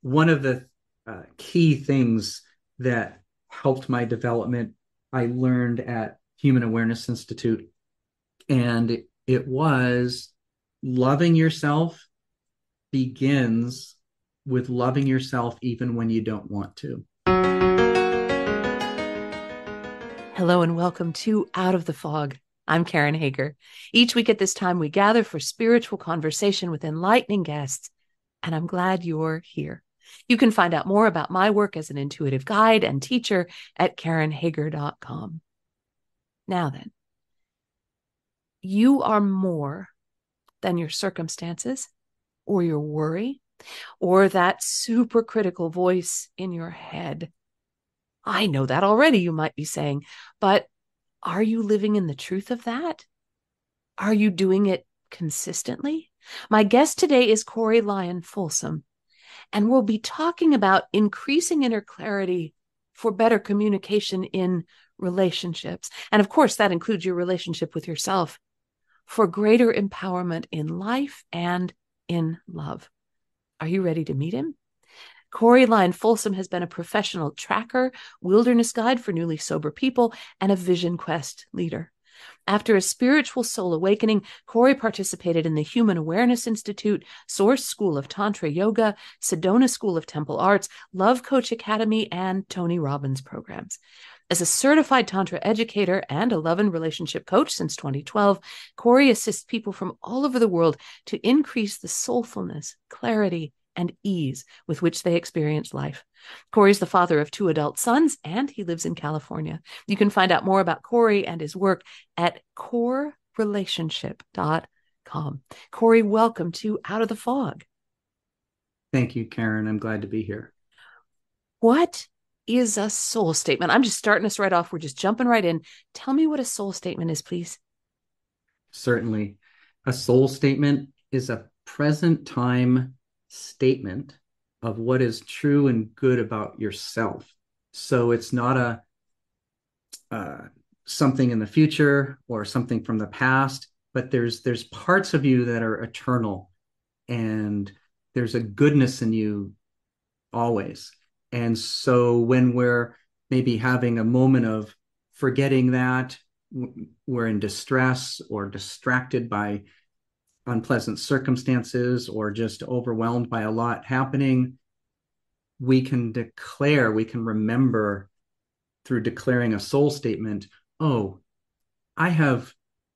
one of the key things that helped my development, I learned at Human Awareness Institute, and it was loving yourself begins with loving yourself even when you don't want to. Hello and welcome to Out of the Fog. I'm Karen Hager. Each week at this time, we gather for spiritual conversation with enlightening guests, and I'm glad you're here. You can find out more about my work as an intuitive guide and teacher at karenhager.com. Now then, you are more than your circumstances or your worry or that super critical voice in your head. I know that already, you might be saying, but are you living in the truth of that? Are you doing it consistently? My guest today is Lyon Folsom, and we'll be talking about increasing inner clarity for better communication in relationships. And of course, that includes your relationship with yourself, for greater empowerment in life and in love. Are you ready to meet him? Lyon Folsom has been a professional tracker, wilderness guide for newly sober people, and a vision quest leader. After a spiritual soul awakening, Corey participated in the Human Awareness Institute, Source School of Tantra Yoga, Sedona School of Temple Arts, Love Coach Academy, and Tony Robbins programs. As a certified Tantra educator and a love and relationship coach since 2012, Corey assists people from all over the world to increase the soulfulness, clarity, and ease with which they experience life. Corey's the father of 2 adult sons, and he lives in California. You can find out more about Corey and his work at corerelationship.com. Corey, welcome to Out of the Fog. Thank you, Karen. I'm glad to be here. What is a soul statement? I'm just starting us right off. We're just jumping right in. Tell me what a soul statement is, please. Certainly. A soul statement is a present time statement of what is true and good about yourself. So it's not a something in the future or something from the past, but there's parts of you that are eternal, and there's a goodness in you always. And so when we're maybe having a moment of forgetting that, we're in distress or distracted by unpleasant circumstances or just overwhelmed by a lot happening, we can remember through declaring a soul statement, oh, I have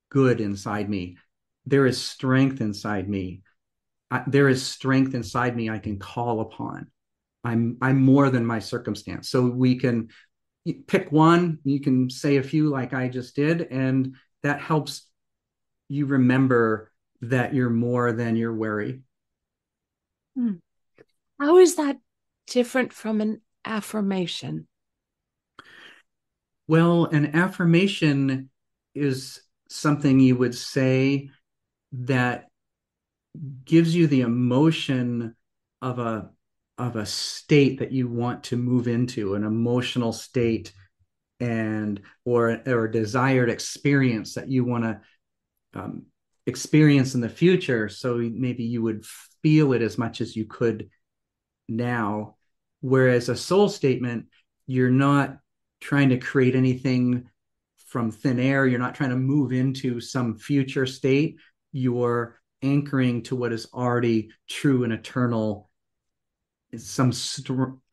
good inside me. There is strength inside me. There is strength inside me I can call upon. I'm more than my circumstance. So we can pick one, you can say a few like I just did, and that helps you remember that you're more than your worry. How is that different from an affirmation? Well, an affirmation is something you would say that gives you the emotion of a state that you want to move into, an emotional state, and or a desired experience that you want to experience in the future. So maybe you would feel it as much as you could now. Whereas a soul statement, you're not trying to create anything from thin air. You're not trying to move into some future state. You're anchoring to what is already true and eternal.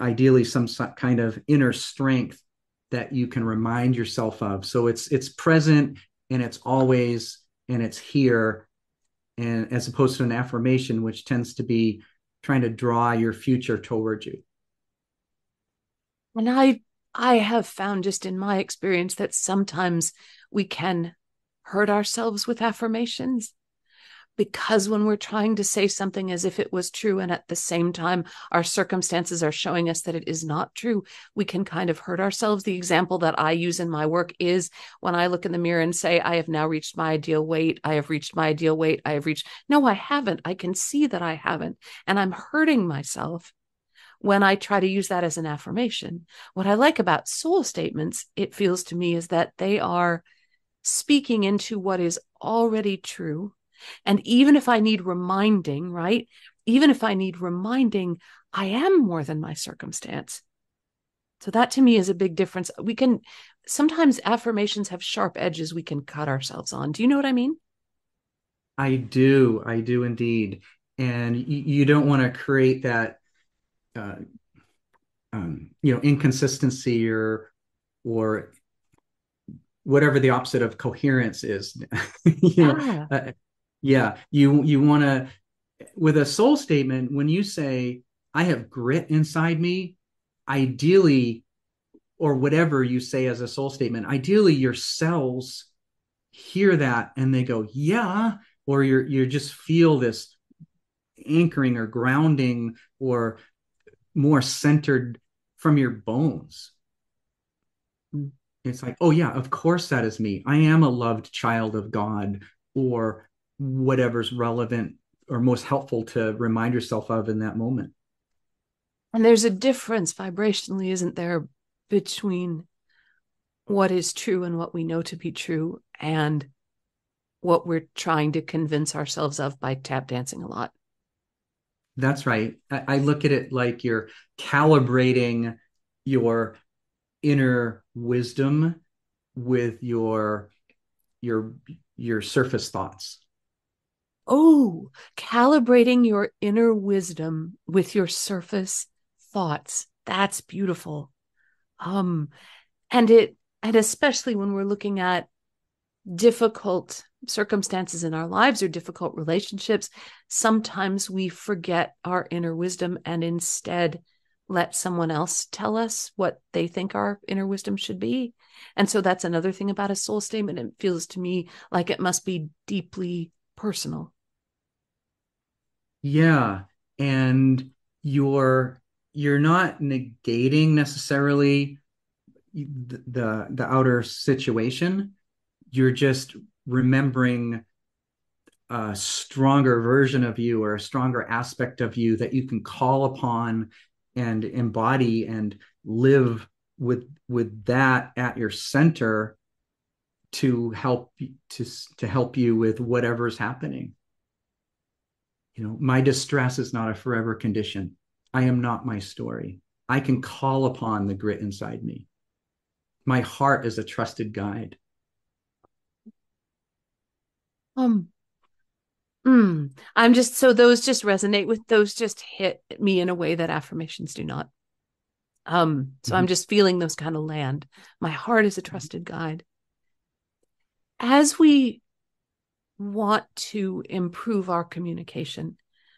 Ideally some kind of inner strength that you can remind yourself of. So it's present, and it's always, and it's here, and as opposed to an affirmation, which tends to be trying to draw your future towards you. And I have found just in my experience that sometimes we can hurt ourselves with affirmations, because when we're trying to say something as if it was true and at the same time our circumstances are showing us that it is not true, we can kind of hurt ourselves. The example that I use in my work is when I look in the mirror and say, I have now reached my ideal weight. I have reached my ideal weight. No, I haven't. I can see that I haven't. And I'm hurting myself when I try to use that as an affirmation. What I like about soul statements, it feels to me, is that they are speaking into what is already true. And even if I need reminding, right? Even if I need reminding, I am more than my circumstance. So that to me is a big difference. We can sometimes affirmations have sharp edges we can cut ourselves on. Do you know what I mean? I do indeed. And you don't want to create that, uh, inconsistency or whatever the opposite of coherence is. you know, Yeah. uh, yeah, you want to with a soul statement when you say I have grit inside me, ideally, or whatever you say as a soul statement, ideally your cells hear that and they go, yeah, or you just feel this anchoring or grounding or more centered from your bones. It's like, oh yeah, of course that is me. I am a loved child of God, or whatever's relevant or most helpful to remind yourself of in that moment. And there's a difference vibrationally, isn't there, between what is true and what we know to be true and what we're trying to convince ourselves of by tap dancing a lot. That's right. I look at it like you're calibrating your inner wisdom with your your surface thoughts. Oh, calibrating your inner wisdom with your surface thoughts. That's beautiful. Um, and and especially when we're looking at difficult circumstances in our lives or difficult relationships, sometimes we forget our inner wisdom and instead let someone else tell us what they think our inner wisdom should be. And so that's another thing about a soul statement. It feels to me like it must be deeply personal. Yeah, and you're you're not negating necessarily the outer situation. You're just remembering a stronger version of you or a stronger aspect of you that you can call upon and embody and live with that at your center to help to help you with whatever's happening. My distress is not a forever condition. I am not my story. I can call upon the grit inside me. My heart is a trusted guide. Um, I'm just so those just resonate with those just hit me in a way that affirmations do not. So I'm Mhm. just feeling those kind of land. My heart is a trusted guide. As we want to improve our communication,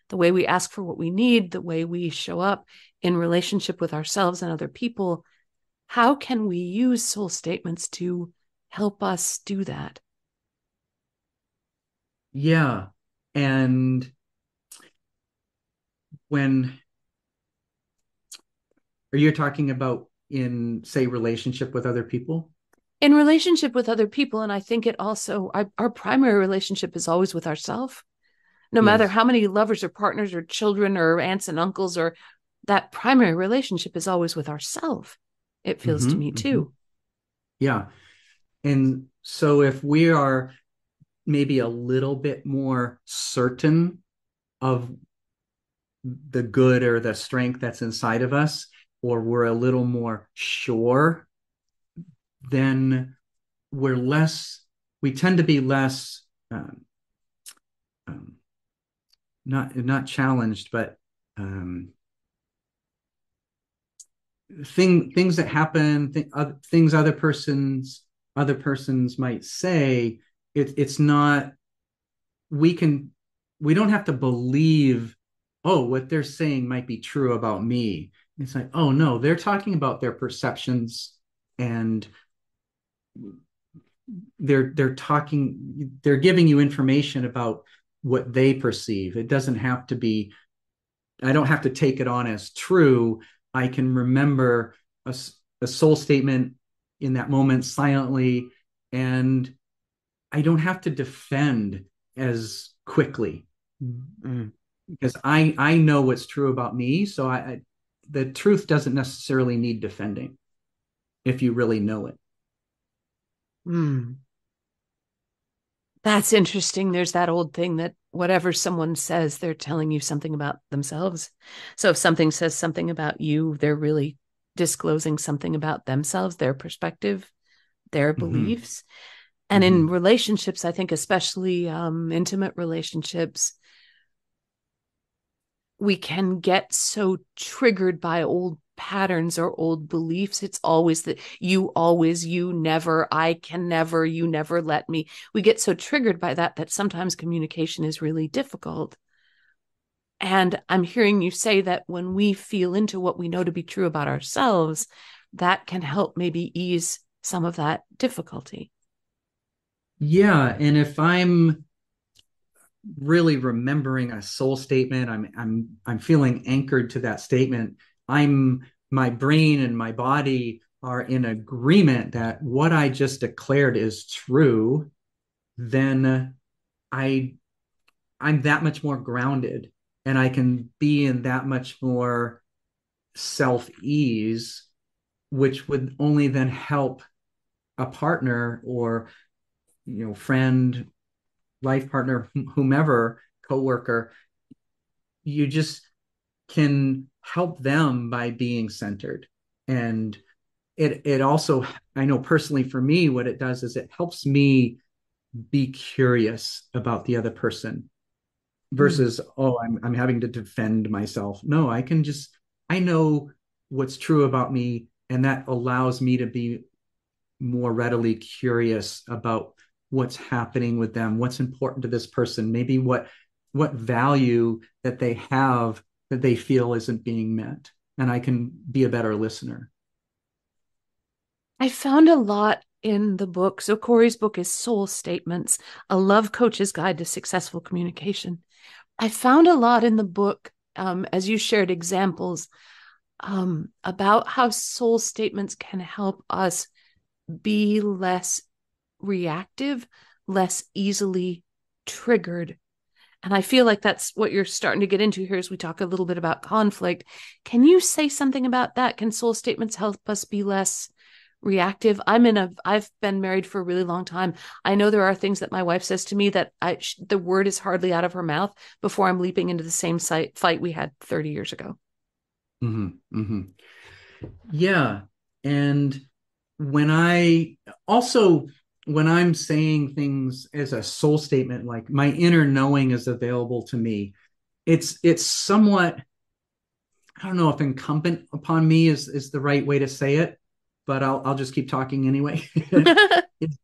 the way we ask for what we need, the way we show up in relationship with ourselves and other people, how can we use soul statements to help us do that? Yeah. And when are you talking about in, say, relationship with other people? In relationship with other people, and I think it also, our primary relationship is always with ourselves. No matter Yes. how many lovers or partners or children or aunts and uncles, or that primary relationship is always with ourselves. It feels to me Mm-hmm. too. Yeah. And so if we are maybe a little bit more certain of the good or the strength that's inside of us, or we're a little more sure, then we tend to be less, um, um, not challenged, but um, things that happen, things other persons might say, it's not, we can, we don't have to believe, oh, what they're saying might be true about me. It's like, oh no, they're talking about their perceptions, and they're giving you information about what they perceive. It doesn't have to be, I don't have to take it on as true. I can remember a, a soul statement in that moment silently, and I don't have to defend as quickly Mm. because I know what's true about me. So the truth doesn't necessarily need defending if you really know it. Mm. That's interesting. There's that old thing that whatever someone says, they're telling you something about themselves. So if something says something about you, they're really disclosing something about themselves, their perspective, their Mm-hmm. beliefs. And in Mm-hmm. relationships, I think especially intimate relationships, we can get so triggered by old patterns or old beliefs. It's always that you always, you never, I can never, you never let me. We get so triggered by that that sometimes communication is really difficult. And I'm hearing you say that when we feel into what we know to be true about ourselves, that can help maybe ease some of that difficulty. Yeah, and if I'm really remembering a soul statement, I'm feeling anchored to that statement. I'm My brain and my body are in agreement that what I just declared is true, then I I'm that much more grounded and I can be in that much more self-ease, which would only then help a partner or friend, life partner, whomever, coworker. You just can help them by being centered. And it also, I know personally for me, what it does is it helps me be curious about the other person Mm. versus, oh, I'm having to defend myself. No, I know what's true about me, and that allows me to be more readily curious about what's happening with them, what's important to this person, maybe what value that they have that they feel isn't being met, and I can be a better listener. I found a lot in the book. So Corey's book is Soul Statements, a love coach's guide to successful communication. I found a lot in the book, as you shared examples, about how soul statements can help us be less reactive, less easily triggered. And I feel like that's what you're starting to get into here as we talk a little bit about conflict. Can you say something about that? Can soul statements help us be less reactive? I've been married for a really long time. I know there are things that my wife says to me that the word is hardly out of her mouth before I'm leaping into the same fight we had 30 years ago. Mm-hmm, mm-hmm. Yeah. And when I also, when I'm saying things as a soul statement, like my inner knowing is available to me, it's somewhat, I don't know if incumbent upon me is the right way to say it, but I'll just keep talking anyway. is,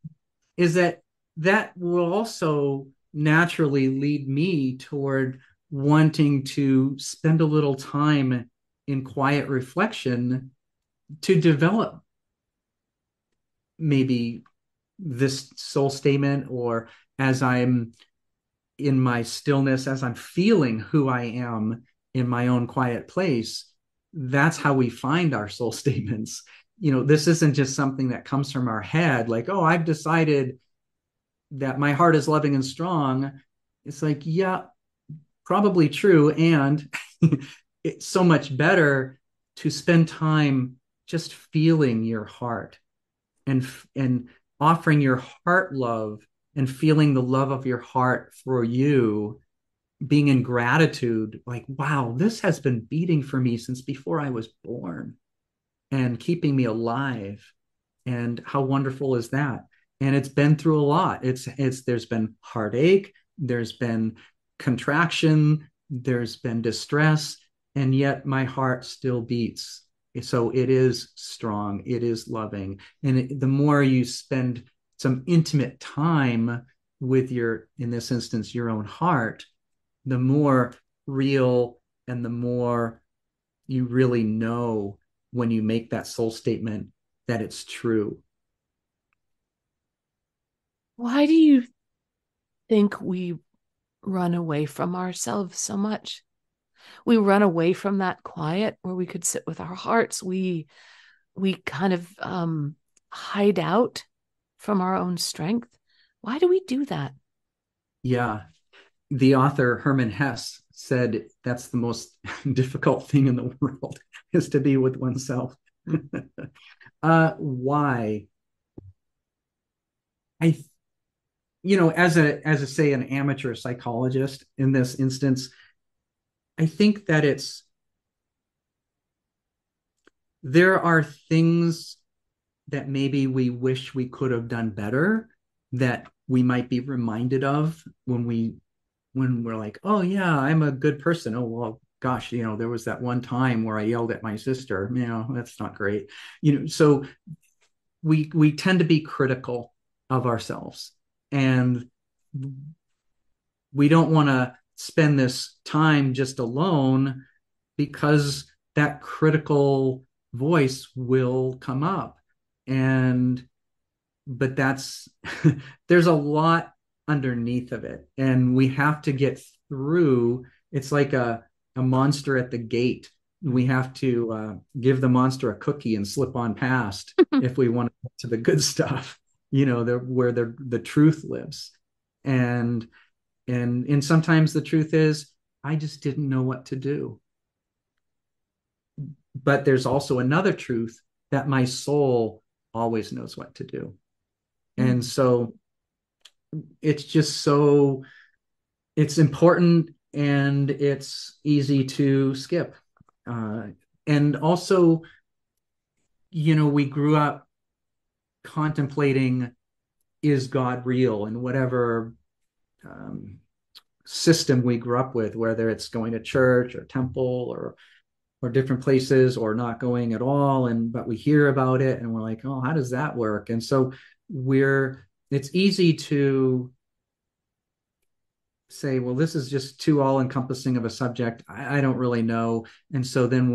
is that that will also naturally lead me toward wanting to spend a little time in quiet reflection to develop maybe this soul statement, or as I'm in my stillness, as I'm feeling who I am in my own quiet place. That's how we find our soul statements. This isn't just something that comes from our head, like, oh, I've decided that my heart is loving and strong. It's like, yeah, probably true. And it's so much better to spend time just feeling your heart and offering your heart love and feeling the love of your heart for you, being in gratitude, like, wow, this has been beating for me since before I was born and keeping me alive. And how wonderful is that? And it's been through a lot. There's been heartache, there's been contraction, there's been distress, and yet my heart still beats. So it is strong, it is loving. And the more you spend some intimate time with in this instance, your own heart, the more real and the more you really know when you make that soul statement that it's true. Why do you think we run away from ourselves so much? We run away from that quiet where we could sit with our hearts. We kind of hide out from our own strength. Why do we do that? Yeah. The author Herman Hesse said that's the most difficult thing in the world is to be with oneself. Why? I as a say an amateur psychologist in this instance, I think that there are things that maybe we wish we could have done better, that we might be reminded of when we're like, oh yeah, I'm a good person. Oh well, gosh, there was that one time where I yelled at my sister. That's not great. So we tend to be critical of ourselves, and we don't want to spend this time just alone, because that critical voice will come up. And but that's there's a lot underneath of it, and we have to get through. It's like a monster at the gate. We have to give the monster a cookie and slip on past if we want to get to the good stuff, where the truth lives. And and and sometimes the truth is, I just didn't know what to do. But there's also another truth, that my soul always knows what to do. And Mm. so it's just so it's important, and it's easy to skip. And also, we grew up contemplating, is God real? And whatever um, system we grew up with, whether it's going to church or temple or different places, or not going at all, but we hear about it and we're like, oh, how does that work? And so it's easy to say, well, this is just too all encompassing of a subject. I don't really know. And so then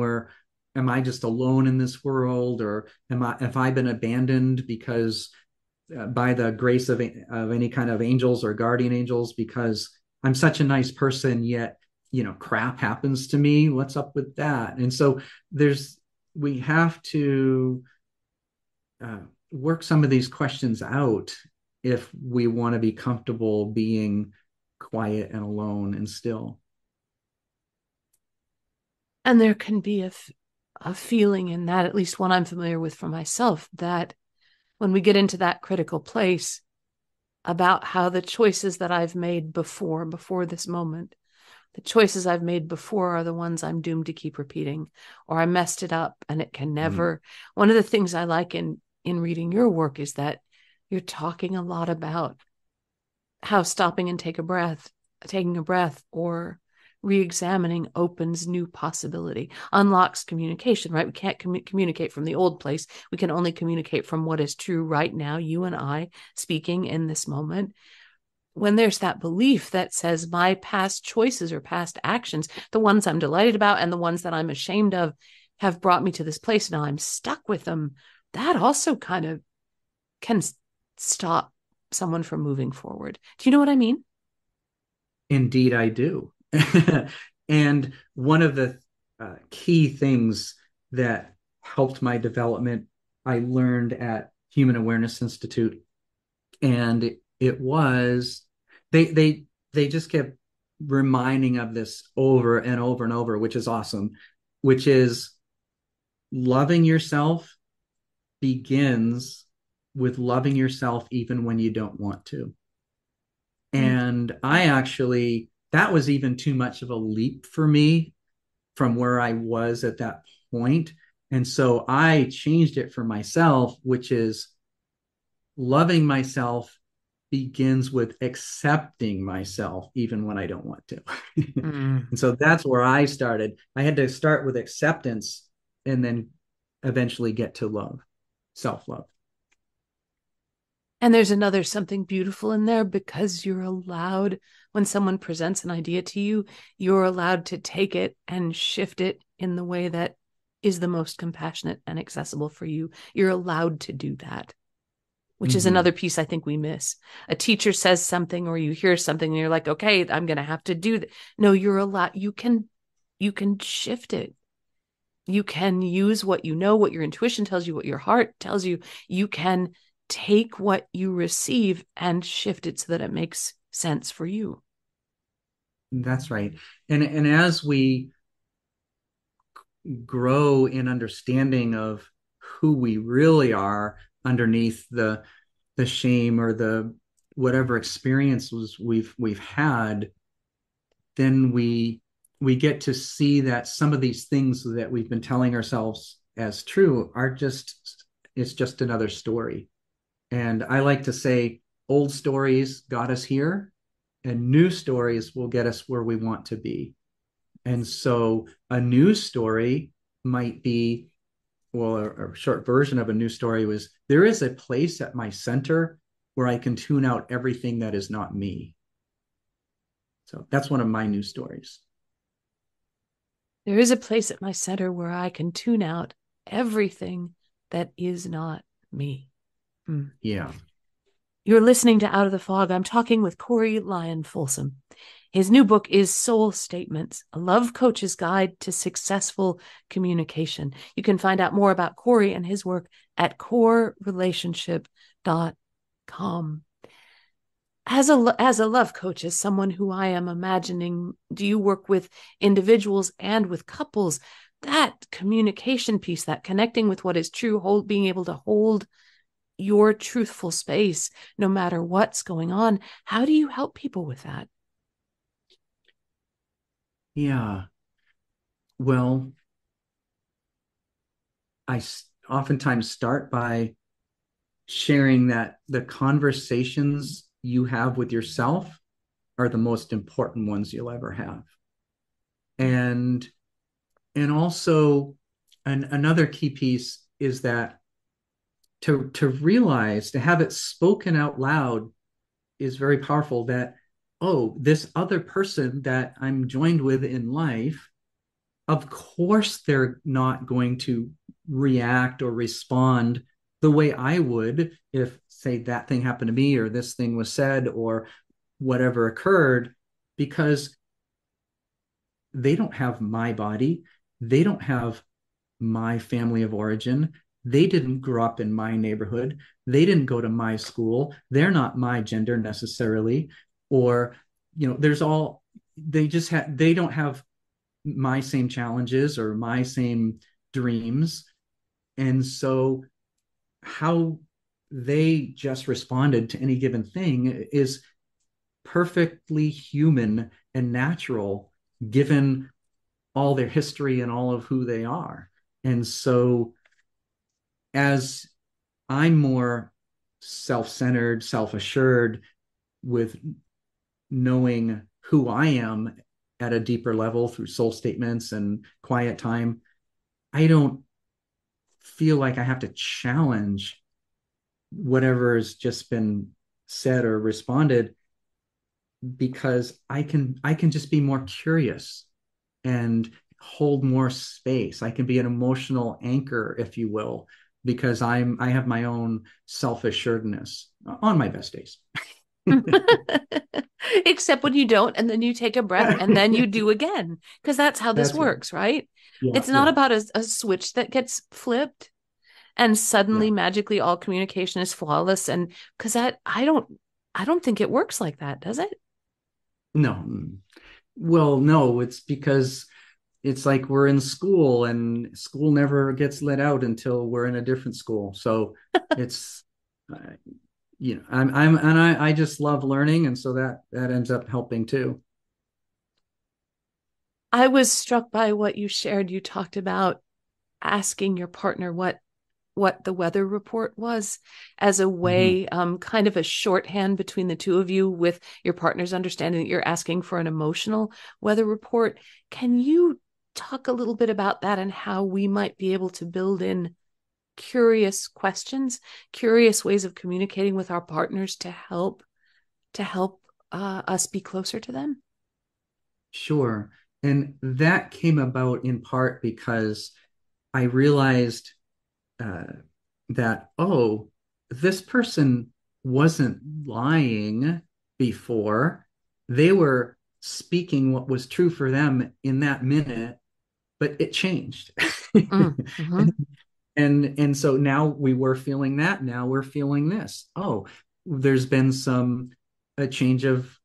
am I just alone in this world, or have I been abandoned because by the grace of any kind of angels or guardian angels, because I'm such a nice person, yet crap happens to me. What's up with that? And so there's we have to uh, work some of these questions out if we want to be comfortable being quiet and alone and still. And there can be a feeling in that, at least one I'm familiar with for myself, that when we get into that critical place about how the choices that I've made before this moment, the choices I've made before are the ones I'm doomed to keep repeating, or I messed it up and it can Mm. never. One of the things I like in reading your work is that you're talking a lot about how stopping and taking a breath, or re-examining opens new possibility, unlocks communication, right? We can't communicate from the old place. We can only communicate from what is true right now, you and I speaking in this moment. When there's that belief that says my past choices or past actions, the ones I'm delighted about and the ones that I'm ashamed of, have brought me to this place, now I'm stuck with them, that also kind of can stop someone from moving forward. Do you know what I mean? Indeed, I do. And one of the key things that helped my development, I learned at Human Awareness Institute, and it was they just kept reminding of this over and over and over, which is awesome, which is loving yourself begins with loving yourself even when you don't want to. Mm. And I actually, that was even too much of a leap for me from where I was at that point. And so I changed it for myself, which is loving myself begins with accepting myself even when I don't want to. Mm. And so that's where I started. I had to start with acceptance and then eventually get to love, self love. And there's another something beautiful in there, because you're allowed, when someone presents an idea to you, you're allowed to take it and shift it in the way that is the most compassionate and accessible for you. You're allowed to do that, which is Mm-hmm. another piece I think we miss. A teacher says something or you hear something and you're like, okay, I'm going to have to do that. No, you're allowed. You can shift it. You can use what you know, what your intuition tells you, what your heart tells you. You can take what you receive and shift it so that it makes sense for you. That's right. And as we grow in understanding of who we really are underneath the shame or the whatever experiences we've had, then we get to see that some of these things that we've been telling ourselves as true are just, it's just another story. And I like to say old stories got us here and new stories will get us where we want to be. And so a news story might be, well, a short version of a news story was, there is a place at my center where I can tune out everything that is not me. So that's one of my news stories. There is a place at my center where I can tune out everything that is not me. Hmm. Yeah. You're listening to Out of the Fog. I'm talking with Corey Lyon Folsom. His new book is Soul Statements, a love coach's guide to successful communication. You can find out more about Corey and his work at corerelationship.com. As a love coach, as someone who I am imagining, do you work with individuals and with couples? That communication piece, that connecting with what is true, being able to hold your truthful space no matter what's going on. How do you help people with that? Yeah. Well, I oftentimes start by sharing that the conversations you have with yourself are the most important ones you'll ever have. And also another key piece is that to realize, to have it spoken out loud is very powerful, that, oh, this other person that I'm joined with in life, of course they're not going to react or respond the way I would if, say, that thing happened to me or this thing was said or whatever occurred, because they don't have my body. They don't have my family of origin. They didn't grow up in my neighborhood. They didn't go to my school. They're not my gender necessarily. Or, there's all, they don't have my same challenges or my same dreams. And so how they just responded to any given thing is perfectly human and natural, given all their history and all of who they are. And so as I'm more self-centered, self-assured, with knowing who I am at a deeper level through soul statements and quiet time, I don't feel like I have to challenge whatever has just been said or responded, because I can just be more curious and hold more space. I can be an emotional anchor, if you will, because I have my own self-assuredness on my best days. Except when you don't, and then you take a breath and then you do again, because that's how this That's right. works, right? Yeah, It's not yeah. about a switch that gets flipped and suddenly Yeah. magically all communication is flawless. And because that I don't think it works like that, does it? No. Well, no, it's because it's like we're in school and school never gets let out until we're in a different school. So it's, uh, I just love learning. And so that ends up helping too. I was struck by what you shared. You talked about asking your partner what the weather report was as a Mhm. way, kind of a shorthand between the two of you, with your partner's understanding that you're asking for an emotional weather report. Can you talk a little bit about that and how we might be able to build in curious questions, curious ways of communicating with our partners to help us be closer to them? Sure. And that came about in part because I realized uh, that, oh, this person wasn't lying before. They were speaking what was true for them in that minute, but it changed. Mm-hmm. And so now we were feeling that. Now we're feeling this. Oh, there's been a change of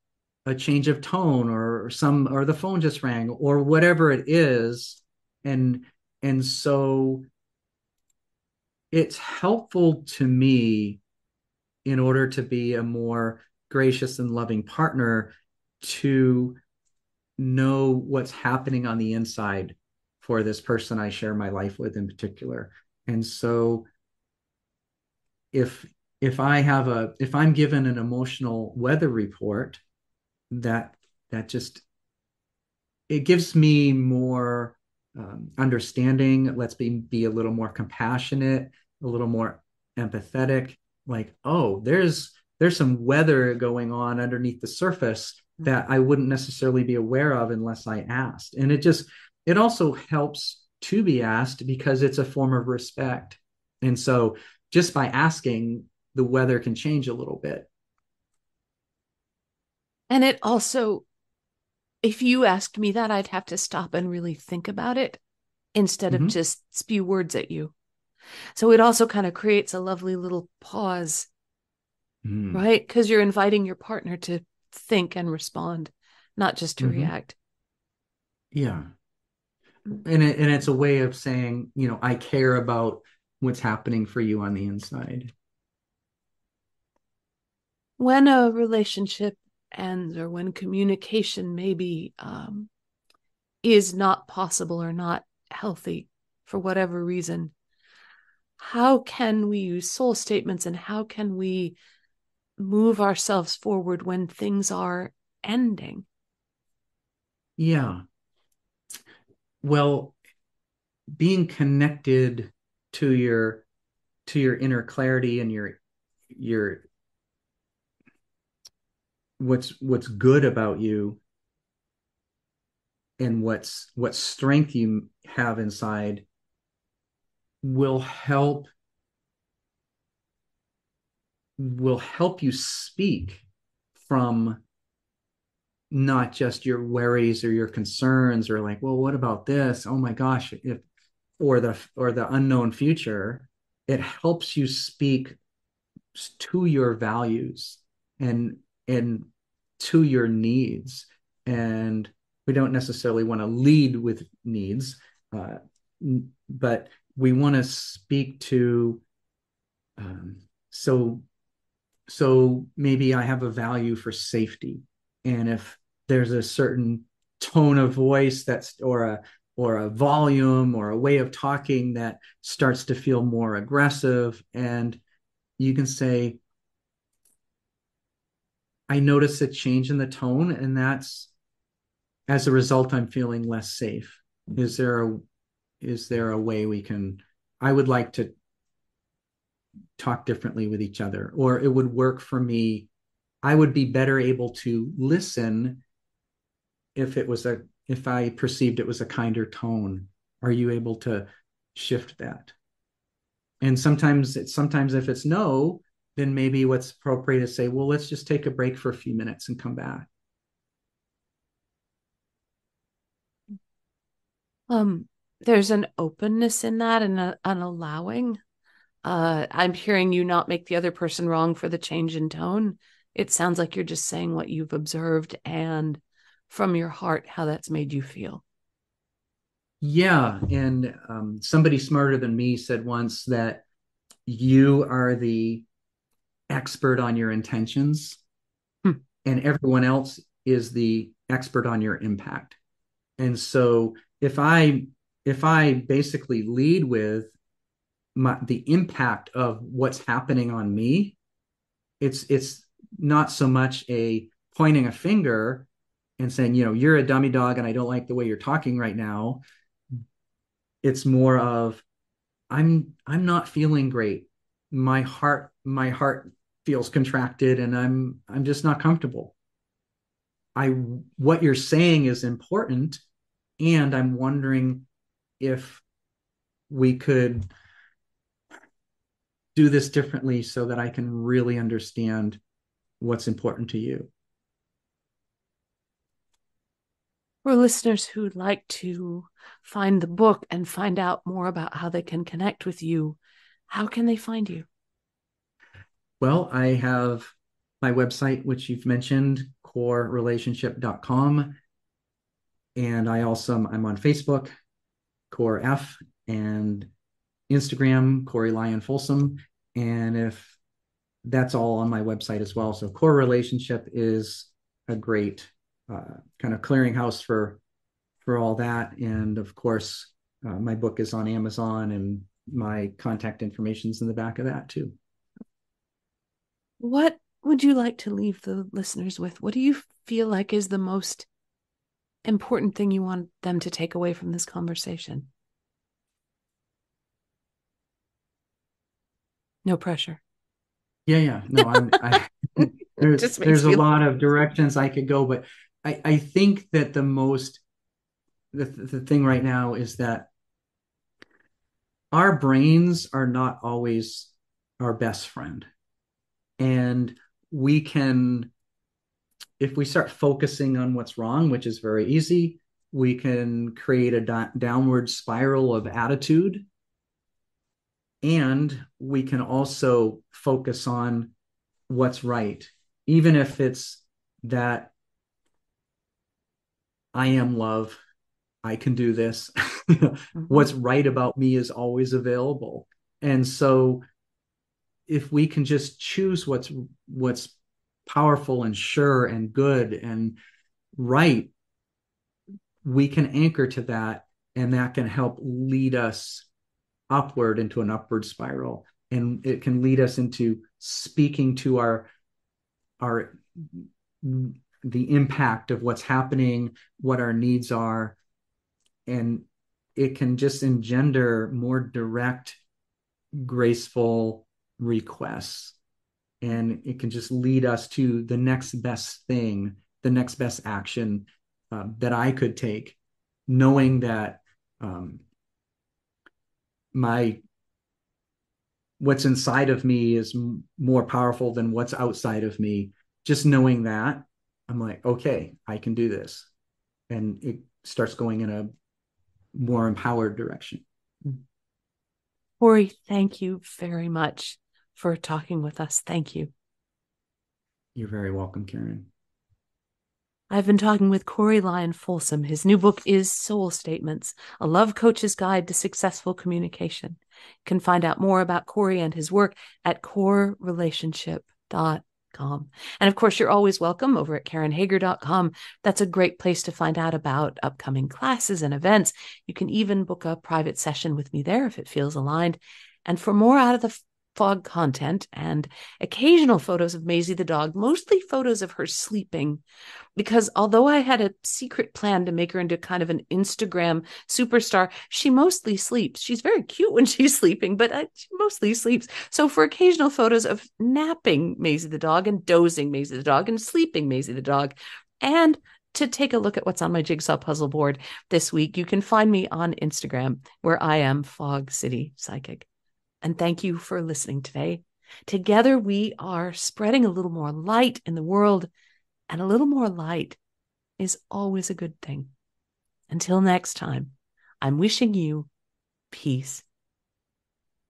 a change of tone, or the phone just rang, or whatever it is. And so it's helpful to me in order to be a more gracious and loving partner to know what's happening on the inside for this person I share my life with in particular. And so if if I'm given an emotional weather report, that that just it gives me more understanding. It lets me be a little more compassionate, a little more empathetic. Like, oh, there's some weather going on underneath the surface that I wouldn't necessarily be aware of unless I asked. And it also helps to be asked because it's a form of respect. And so just by asking, the weather can change a little bit. And it also, if you asked me that, I'd have to stop and really think about it instead of Mm-hmm. just spew words at you. So it also kind of creates a lovely little pause, Mm-hmm. right? Because you're inviting your partner to think and respond, not just to Mm-hmm. react. Yeah. And it's a way of saying, I care about what's happening for you on the inside. When a relationship ends or when communication maybe is not possible or not healthy for whatever reason, how can we use soul statements and how can we move ourselves forward when things are ending? Yeah. Well, being connected to your inner clarity and your what's good about you and what strength you have inside will help will help you speak from not just your worries or your concerns or like, well, what about this? Oh my gosh, if or the unknown future. It helps you speak to your values and and to your needs. And we don't necessarily want to lead with needs, uh, but we want to speak to um, so maybe I have a value for safety. And if there's a certain tone of voice that's or a volume or a way of talking that starts to feel more aggressive, and you can say, I notice a change in the tone, and that's as a result, I'm feeling less safe. Is there a way we can? I would like to talk differently with each other, or it would work for me. I would be better able to listen if I perceived it was a kinder tone. Are you able to shift that? And sometimes if it's no, then maybe what's appropriate is say, well, let's just take a break for a few minutes and come back. Um, there's an openness in that and an allowing. I'm hearing you not make the other person wrong for the change in tone. It sounds like you're just saying what you've observed and from your heart how that's made you feel. Yeah, and somebody smarter than me said once that you are the expert on your intentions, Hmm. and everyone else is the expert on your impact. And so if I basically lead with the impact of what's happening on me, it's not so much a pointing a finger and saying, you're a dummy dog and I don't like the way you're talking right now. It's more of, I'm not feeling great. My heart feels contracted and I'm just not comfortable. I What you're saying is important, and I'm wondering if we could do this differently so that I can really understand what's important to you. For listeners who'd like to find the book and find out more about how they can connect with you, how can they find you? Well, I have my website, which you've mentioned, corerelationship.com. And I'm on Facebook, Core F, and Instagram, Corey Lyon Folsom. And if that's all on my website as well. So Core Relationship is a great kind of clearinghouse for all that. And of course, my book is on Amazon, and my contact information is in the back of that too. What would you like to leave the listeners with? What do you feel like is the most important thing you want them to take away from this conversation? No pressure. Yeah. No, Just makes there's a me lot of directions I could go, but I think that the thing right now is that our brains are not always our best friend. And we can, if we start focusing on what's wrong, which is very easy, we can create a downward spiral of attitude. And we can also focus on what's right, even if it's that I am love, I can do this. mm-hmm. What's right about me is always available. And so if we can just choose what's powerful and sure and good and right, we can anchor to that, and that can help lead us upward into an upward spiral, and it can lead us into speaking to our the impact of what's happening, what our needs are, and it can just engender more direct, graceful requests, and it can just lead us to the next best thing, the next best action that I could take, knowing that um, my what's inside of me is more powerful than what's outside of me. Just knowing that, I'm like, okay, I can do this, and it starts going in a more empowered direction. Corey, thank you very much for talking with us. Thank you. You're very welcome, Karen. I've been talking with Corey Lyon Folsom. His new book is Soul Statements, a love coach's guide to successful communication. You can find out more about Corey and his work at corerelationship.com. And of course, you're always welcome over at karenhager.com. That's a great place to find out about upcoming classes and events. You can even book a private session with me there if it feels aligned. And for more out of the fog content and occasional photos of Maisie the dog, mostly photos of her sleeping, because although I had a secret plan to make her into kind of an Instagram superstar, she mostly sleeps. She's very cute when she's sleeping, but she mostly sleeps. So for occasional photos of napping Maisie the dog and dozing Maisie the dog and sleeping Maisie the dog, and to take a look at what's on my jigsaw puzzle board this week, you can find me on Instagram, where I am Fog City Psychic. And thank you for listening today. Together, we are spreading a little more light in the world, and a little more light is always a good thing. Until next time, I'm wishing you peace